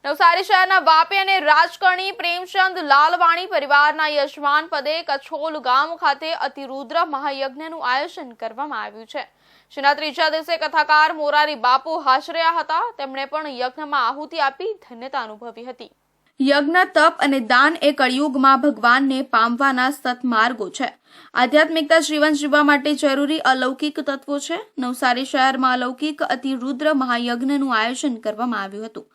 નવસારી શહેરના વાપી અને રાજકરણી પ્રેમચંદ લાલવાણી પરિવારના યજમાન પદે કછોલ ગામ ખાતે અતિરુદ્ર મહાયજ્ઞનું આયોજન કરવામાં આવ્યું છે, જેના ત્રીજા દિવસે કથાકાર મોરારી બાપુ હાજર રહ્યા હતા। તેમણે પણ યજ્ઞમાં આહુતિ આપી ધન્યતા અનુભવી હતી। યજ્ઞ, તપ અને દાન એ કળિયુગમાં ભગવાનને પામવાના સત્માર્ગો છે। આધ્યાત્મિકતા જીવન જીવવા માટે જરૂરી અલૌકિક તત્વો છે। નવસારી શહેરમાં અલૌકિક અતિરુદ્ર મહાયજ્ઞનું આયોજન કરવામાં આવ્યું હતું,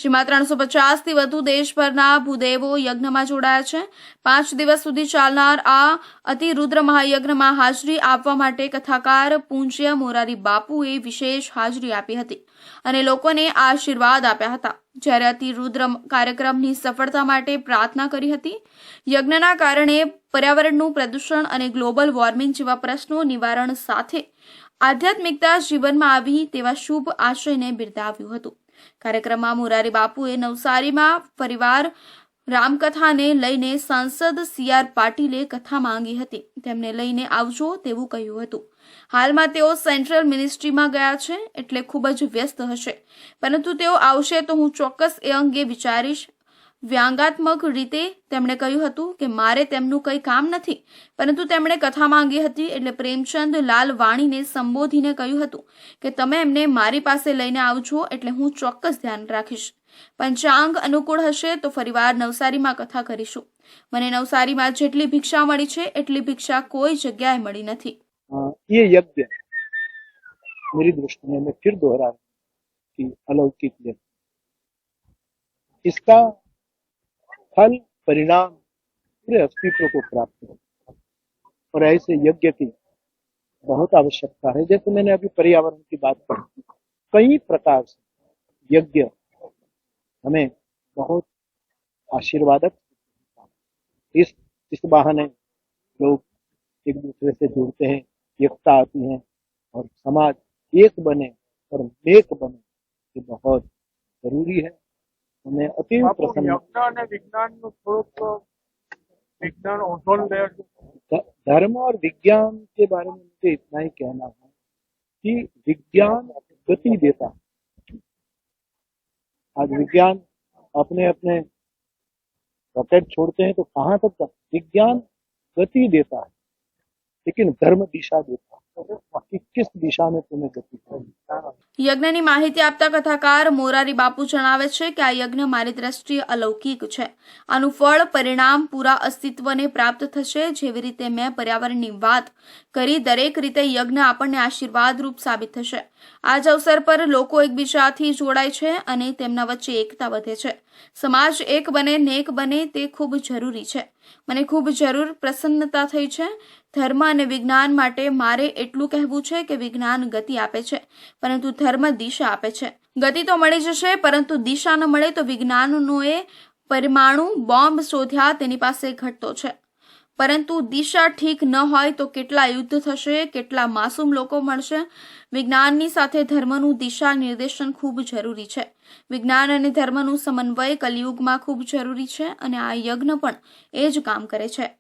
જેમાં 350થી વધુ દેશભરના ભૂદેવો યજ્ઞમાં જોડાયા છે। 5 દિવસ સુધી ચાલનાર આ અતિરુદ્ર મહાયજ્ઞમાં હાજરી આપવા માટે કથાકાર પૂજ્ય મોરારી બાપુએ વિશેષ હાજરી આપી હતી અને લોકોને આશીર્વાદ આપ્યા હતા, જ્યારે અતિરુદ્ર કાર્યક્રમની સફળતા માટે પ્રાર્થના કરી હતી। યજ્ઞના કારણે પર્યાવરણનું પ્રદૂષણ અને ગ્લોબલ વોર્મિંગ જેવા પ્રશ્નો નિવારણ સાથે આધ્યાત્મિકતા જીવનમાં આવી તેવા શુભ આશયને બિરદાવ્યું હતું। કાર્યક્રમમાં મોરારી બાપુએ નવસારીમાં પરિવાર રામકથાને લઈને સાંસદ CR પાટીલે કથા માંગી હતી, તેમને લઈને આવજો તેવું કહ્યું હતું। હાલમાં તેઓ સેન્ટ્રલ મિનિસ્ટ્રીમાં ગયા છે, એટલે ખૂબ જ વ્યસ્ત હશે, પરંતુ તેઓ આવશે તો હું ચોક્કસ એ અંગે વિચારીશ। વ્યંગાત્મક રીતે તેમણે કહ્યું હતું કે મારે તેમનું કંઈ કામ નથી, પરંતુ તેમણે કથા માંગી હતી, એટલે પ્રેમચંદ લાલવાણીને સંબોધીને કહ્યું હતું કે તમે એમને મારી પાસે લઈને આવજો, એટલે હું ચોક્કસ ધ્યાન રાખીશ। પંચાંગ અનુકૂળ હશે તો ફરીવાર નવસારીમાં કથા કરીશું। મને નવસારીમાં જેટલી ભિક્ષા મળી છે એટલી ભિક્ષા કોઈ જગ્યાએ મળી નથી। ये यज्ञ मेरी दृष्टि में मैं फिर दोहरा कि अलौकिक यज्ञ, इसका फल परिणाम पूरे अस्तित्व को प्राप्त होगा और ऐसे यज्ञ की बहुत आवश्यकता है। जैसे मैंने अभी पर्यावरण की बात की, कई प्रकार से यज्ञ हमें बहुत आशीर्वादक, इस बहाने लोग एक दूसरे से जुड़ते हैं, एकता आती है और समाज एक बने और नेक बने, ये बहुत जरूरी है। हमें अति प्रसन्न। धर्म और विज्ञान के बारे में मुझे इतना ही कहना है कि विज्ञान गति देता है। आज विज्ञान अपने अपने रॉकेट छोड़ते हैं तो कहाँ तक विज्ञान गति देता है, लेकिन धर्म दिशा देता है कि किस दिशा में तुम्हें गति करनी। યજ્ઞની માહિતી આપતા કથાકાર મોરારી બાપુ જણાવે છે કે આ યજ્ઞ મારી દ્રષ્ટિએ અલૌકિક છે। આનું ફળ પરિણામ પૂરા અસ્તિત્વને પ્રાપ્ત થશે। જેવી રીતે મેં પર્યાવરણની વાત કરી, દરેક રીતે યજ્ઞ આપણને આશીર્વાદરૂપ સાબિત થશે। આ જ અવસર પર લોકો એકબીજાથી જોડાય છે અને તેમના વચ્ચે એકતા વધે છે। સમાજ એક બને, નેક બને તે ખૂબ જરૂરી છે। મને ખૂબ જરૂર પ્રસન્નતા થઈ છે। ધર્મ અને વિજ્ઞાન માટે મારે એટલું કહેવું છે કે વિજ્ઞાન ગતિ આપે છે, પરંતુ ધર્મ દિશા આપે છે। ગતિ તો મળી જશે, પરંતુ દિશા ન મળે તો વિજ્ઞાનનોએ પરમાણુ બોમ્બ શોધ્યા, તેની પાસે ઘટતો છે, પરંતુ દિશા ઠીક ન હોય તો કેટલા યુદ્ધ થશે, કેટલા માસૂમ લોકો મળશે। વિજ્ઞાનની સાથે ધર્મનું દિશા નિર્દેશન ખૂબ જરૂરી છે। વિજ્ઞાન અને ધર્મનું સમન્વય કલિયુગમાં ખૂબ જરૂરી છે અને આ યજ્ઞ પણ એ જ કામ કરે છે।